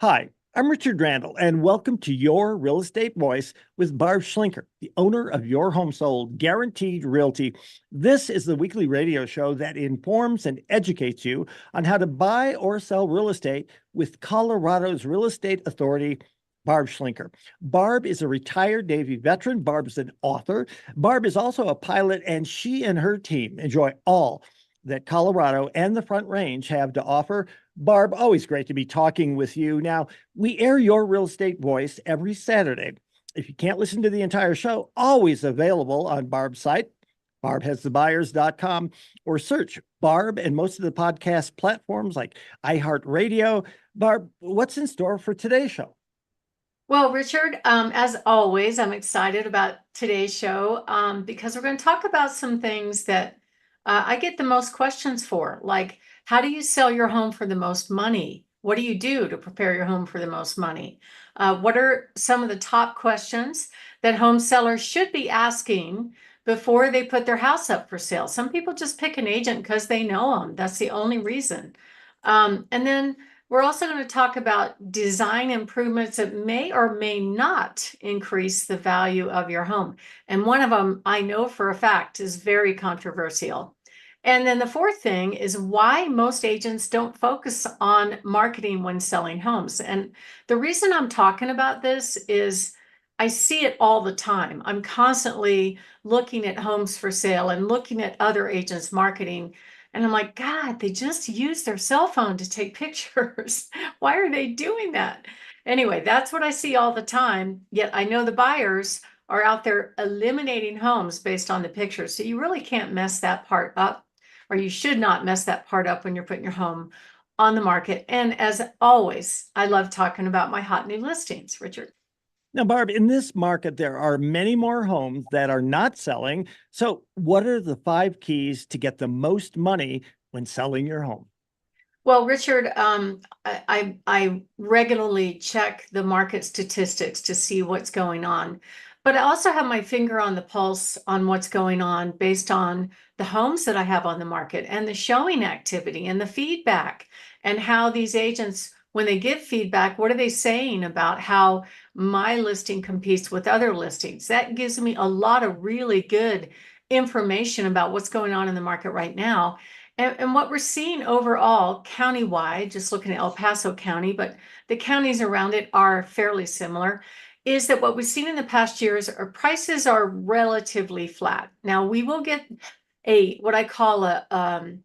Hi, I'm Richard Randall, and welcome to Your Real Estate Voice with Barb Schlinker, the owner of Your Home Sold Guaranteed Realty. This is the weekly radio show that informs and educates you on how to buy or sell real estate with Colorado's real estate authority, Barb Schlinker. Barb is a retired Navy veteran. Barb is an author. Barb is also a pilot, and she and her team enjoy all that Colorado and the Front Range have to offer. Barb, always great to be talking with you. Now, we air Your Real Estate Voice every Saturday. If you can't listen to the entire show, always available on Barb's site, barbhasthebuyers.com, or search Barb and most of the podcast platforms like iHeartRadio. Barb, what's in store for today's show? Well, Richard, as always, I'm excited about today's show because we're going to talk about some things that I get the most questions for, like how do you sell your home for the most money? What do you do to prepare your home for the most money? What are some of the top questions that home sellers should be asking before they put their house up for sale? Some people just pick an agent because they know them. That's the only reason. And then we're also going to talk about design improvements that may or may not increase the value of your home. And one of them I know for a fact is very controversial. And then the fourth thing is why most agents don't focus on marketing when selling homes. And the reason I'm talking about this is I see it all the time. I'm constantly looking at homes for sale and looking at other agents marketing. And I'm like, God, they just use their cell phone to take pictures. Why are they doing that? Anyway, that's what I see all the time. Yet I know the buyers are out there eliminating homes based on the pictures. So you really can't mess that part up, or you should not mess that part up when you're putting your home on the market. And as always, I love talking about my hot new listings, Richard. Now, Barb, in this market, there are many more homes that are not selling. So, what are the 5 keys to get the most money when selling your home? Well, Richard, I regularly check the market statistics to see what's going on, but I also have my finger on the pulse on what's going on based on the homes that I have on the market and the showing activity and the feedback and how these agents, when they give feedback, what are they saying about how my listing competes with other listings? That gives me a lot of really good information about what's going on in the market right now. And what we're seeing overall, countywide, just looking at El Paso County, but the counties around it are fairly similar, is that what we've seen in the past years are prices are relatively flat. Now we will get a what I call a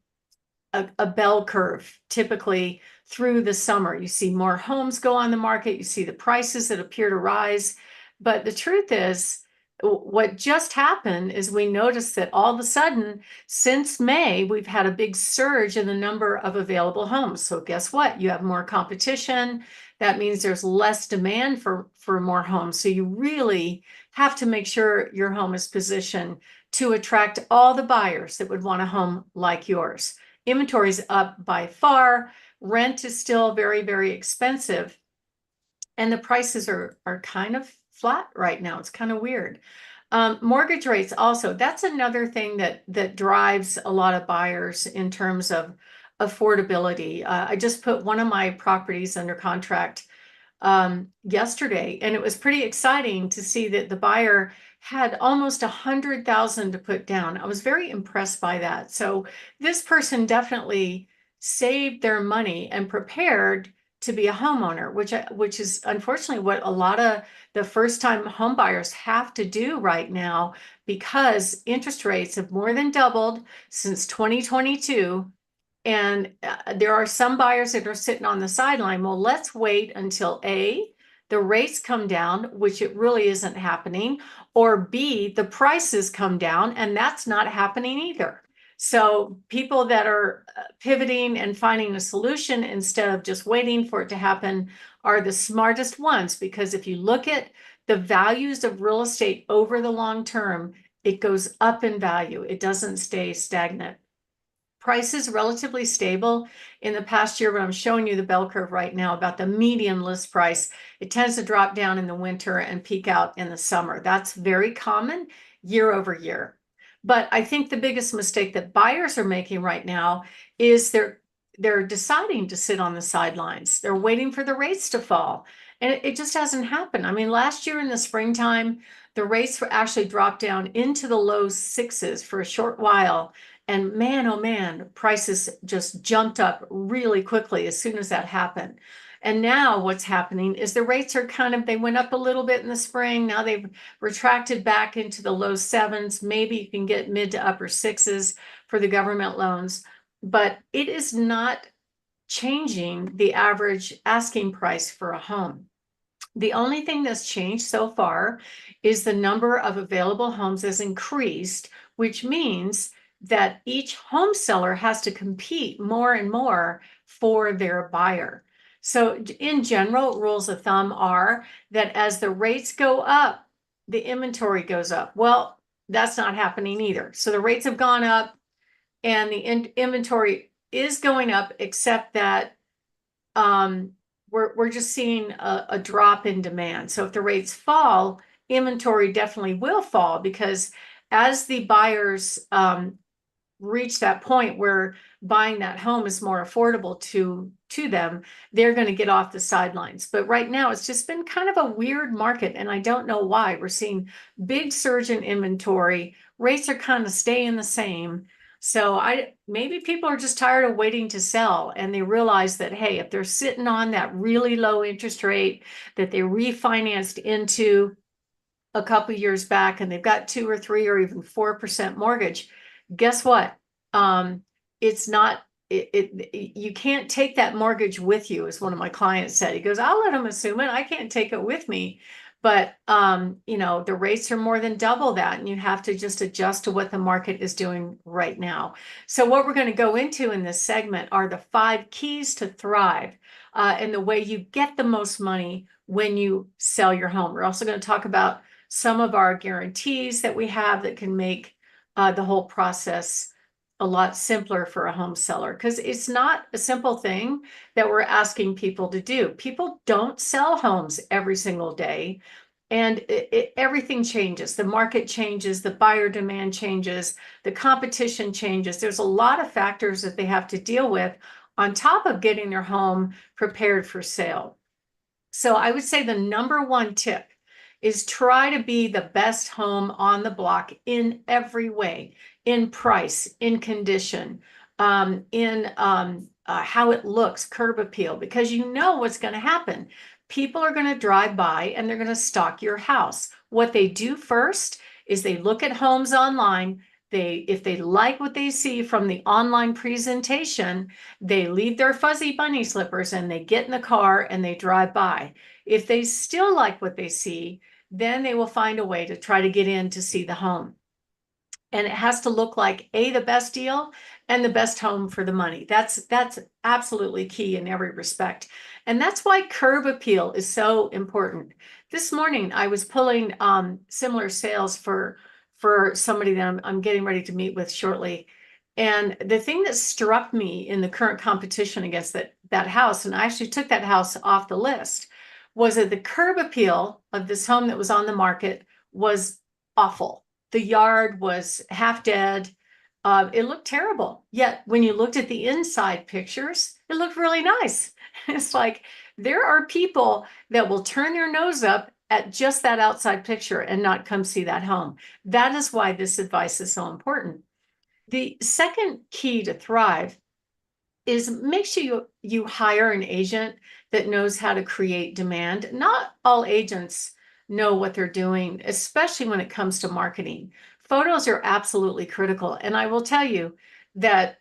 bell curve typically through the summer. You see more homes go on the market, you see the prices that appear to rise. But the truth is, what just happened is we noticed that all of a sudden, since May, we've had a big surge in the number of available homes. So guess what? You have more competition. That means there's less demand for more homes. So you really have to make sure your home is positioned to attract all the buyers that would want a home like yours. Inventory is up by far. Rent is still very, very expensive. And the prices are kind of flat right now. It's kind of weird. Mortgage rates also, that's another thing that drives a lot of buyers in terms of affordability. I just put one of my properties under contract yesterday, and it was pretty exciting to see that the buyer had almost 100,000 to put down. I was very impressed by that. So this person definitely saved their money and prepared to be a homeowner, which is unfortunately what a lot of the first-time home buyers have to do right now because interest rates have more than doubled since 2022. And there are some buyers that are sitting on the sideline. Well, let's wait until A, the rates come down, which it really isn't happening, or B, the prices come down, and that's not happening either. So people that are pivoting and finding a solution instead of just waiting for it to happen are the smartest ones, because if you look at the values of real estate over the long term, it goes up in value. It doesn't stay stagnant. Price is relatively stable in the past year, but I'm showing you the bell curve right now about the median list price. It tends to drop down in the winter and peak out in the summer. That's very common year over year. But I think the biggest mistake that buyers are making right now is they're deciding to sit on the sidelines. They're waiting for the rates to fall. And it just hasn't happened. I mean, last year in the springtime, the rates were actually dropped down into the low sixes for a short while. And man, oh man, prices just jumped up really quickly as soon as that happened. And now what's happening is the rates are they went up a little bit in the spring. Now they've retracted back into the low sevens. Maybe you can get mid to upper sixes for the government loans, but it is not changing the average asking price for a home. The only thing that's changed so far is the number of available homes has increased, which means that each home seller has to compete more and more for their buyer. So in general, rules of thumb are that as the rates go up, the inventory goes up. Well, that's not happening either. So the rates have gone up and the inventory is going up, except that we're just seeing a drop in demand. So if the rates fall, inventory definitely will fall, because as the buyers reach that point where buying that home is more affordable to them, they're going to get off the sidelines. But right now it's just been kind of a weird market, and I don't know why. We're seeing big surge in inventory. Rates are kind of staying the same. So maybe people are just tired of waiting to sell, and they realize that, hey, if they're sitting on that really low interest rate that they refinanced into a couple years back, and they've got 2 or 3 or even 4% mortgage, guess what? It's not, you can't take that mortgage with you, as one of my clients said. He goes, I'll let them assume it. I can't take it with me. But, the rates are more than double that, and you have to just adjust to what the market is doing right now. So what we're going to go into in this segment are the 5 keys to thrive, and the way you get the most money when you sell your home. We're also going to talk about some of our guarantees that we have that can make the whole process a lot simpler for a home seller, because it's not a simple thing that we're asking people to do. People don't sell homes every single day, and everything changes. The market changes, the buyer demand changes, the competition changes. There's a lot of factors that they have to deal with on top of getting their home prepared for sale. So I would say the number one tip is try to be the best home on the block in every way, in price, in condition, in how it looks, curb appeal, because you know what's going to happen. People are going to drive by and they're going to stalk your house. What they do first is they look at homes online. If they like what they see from the online presentation, they leave their fuzzy bunny slippers and they get in the car and they drive by. If they still like what they see, then they will find a way to try to get in to see the home. And it has to look like the best deal and the best home for the money. That's absolutely key in every respect. And that's why curb appeal is so important. This morning, I was pulling similar sales for somebody that I'm getting ready to meet with shortly. And the thing that struck me in the current competition against that house, and I actually took that house off the list, was that the curb appeal of this home that was on the market was awful. The yard was half dead. It looked terrible. Yet when you looked at the inside pictures, it looked really nice. It's like there are people that will turn their nose up at just that outside picture and not come see that home. That is why this advice is so important. The second key to thrive is make sure you hire an agent that knows how to create demand. Not all agents know what they're doing, especially when it comes to marketing. Photos are absolutely critical. And I will tell you that,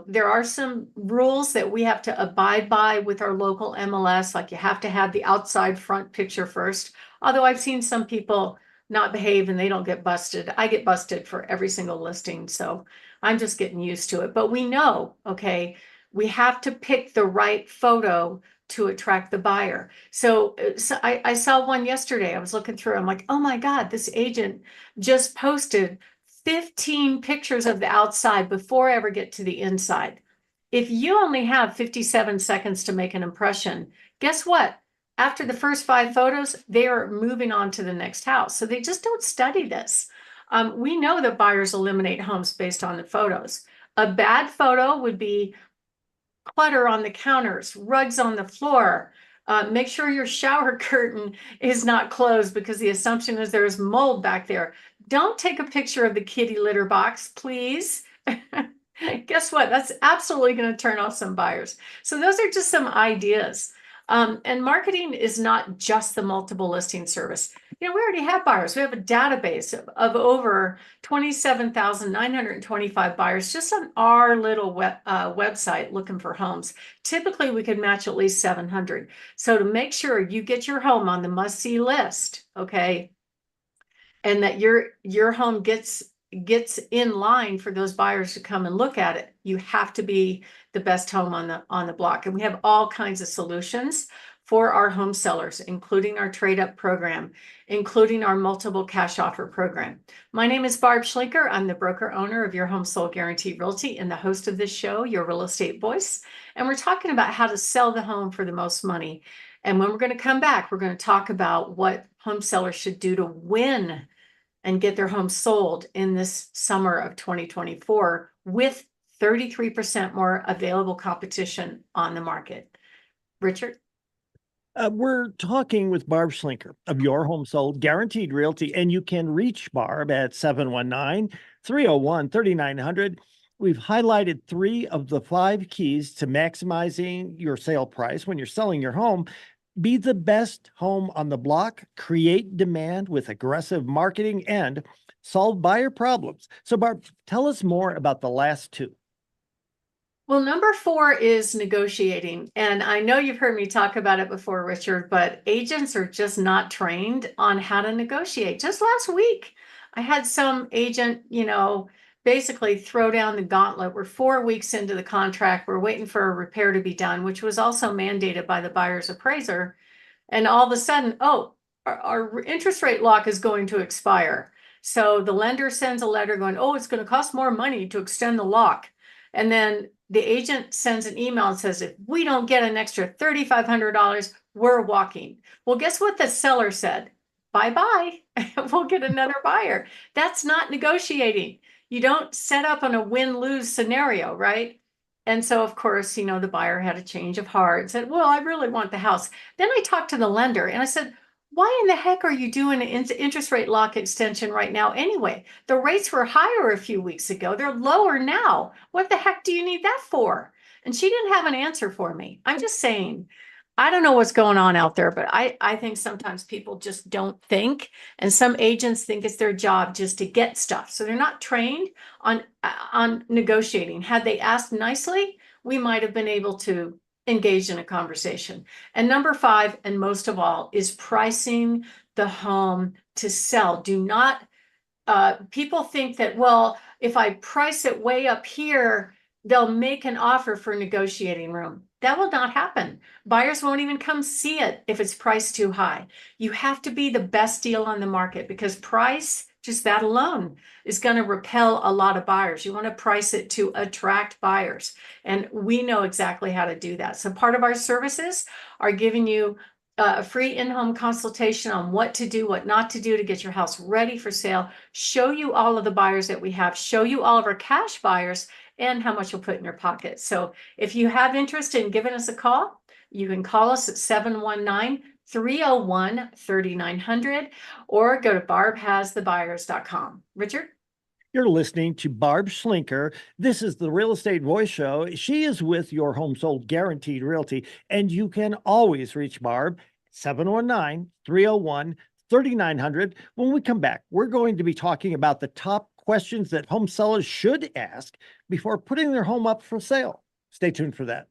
there are some rules that we have to abide by with our local MLS, like you have to have the outside front picture first. Although I've seen some people not behave and they don't get busted. I get busted for every single listing. So I'm just getting used to it. But we know, okay, we have to pick the right photo to attract the buyer. So I saw one yesterday. I was looking through. I'm like, oh my God, this agent just posted 15 pictures of the outside before I ever get to the inside. If you only have 57 seconds to make an impression, guess what? After the first 5 photos, they are moving on to the next house. So they just don't study this. We know that buyers eliminate homes based on the photos. A bad photo would be clutter on the counters, rugs on the floor. Make sure your shower curtain is not closed because the assumption is there's mold back there. Don't take a picture of the kitty litter box, please. Guess what? That's absolutely going to turn off some buyers. So those are just some ideas. And marketing is not just the multiple listing service. We already have buyers. We have a database of over 27,925 buyers just on our little website looking for homes. Typically, we could match at least 700. So to make sure you get your home on the must-see list, okay, and that your home gets in line for those buyers to come and look at it, you have to be the best home on the block. And we have all kinds of solutions for our home sellers, including our trade up program, including our multiple cash offer program. My name is Barb Schlinker. I'm the broker owner of Your Home Sold Guaranteed Realty and the host of this show, Your Real Estate Voice. And we're talking about how to sell the home for the most money. And when we're going to come back, we're going to talk about what home sellers should do to win and get their home sold in this summer of 2024 with 33% more available competition on the market. Richard? We're talking with Barb Schlinker of Your Home Sold Guaranteed Realty, and you can reach Barb at 719-301-3900. We've highlighted 3 of the 5 keys to maximizing your sale price when you're selling your home. Be the best home on the block, create demand with aggressive marketing, and solve buyer problems. So, Barb, tell us more about the last 2. Well, number 4 is negotiating. And I know you've heard me talk about it before, Richard, but agents are just not trained on how to negotiate. Just last week, I had some agent, basically throw down the gauntlet. We're 4 weeks into the contract. We're waiting for a repair to be done, which was also mandated by the buyer's appraiser. And all of a sudden, our interest rate lock is going to expire. So the lender sends a letter going, it's going to cost more money to extend the lock. And then the agent sends an email and says, if we don't get an extra $3,500, we're walking. Well, guess what the seller said? Bye-bye. We'll get another buyer. That's not negotiating. You don't set up on a win-lose scenario, right? And so, of course, the buyer had a change of heart, said, well, I really want the house. Then I talked to the lender and I said, why in the heck are you doing an interest rate lock extension right now anyway? The rates were higher a few weeks ago. They're lower now. What the heck do you need that for? And she didn't have an answer for me. I'm just saying, I don't know what's going on out there, but I think sometimes people just don't think, and some agents think it's their job just to get stuff. So they're not trained on negotiating. Had they asked nicely, we might have been able to engage in a conversation. And number 5, and most of all, is pricing the home to sell. Do not, people think that, well, if I price it way up here, they'll make an offer for negotiating room. That will not happen. Buyers won't even come see it if it's priced too high. You have to be the best deal on the market because price, just that alone, is going to repel a lot of buyers. You want to price it to attract buyers. And we know exactly how to do that. So part of our services are giving you a free in-home consultation on what to do, what not to do to get your house ready for sale, show you all of the buyers that we have, show you all of our cash buyers, and how much you'll put in your pocket. So if you have interest in giving us a call, you can call us at 719-301-3900 or go to barbhasthebuyers.com. Richard? You're listening to Barb Schlinker. This is the Real Estate Voice Show. She is with Your Home Sold Guaranteed Realty, and you can always reach Barb 719-301-3900. When we come back, we're going to be talking about the top questions that home sellers should ask before putting their home up for sale. Stay tuned for that.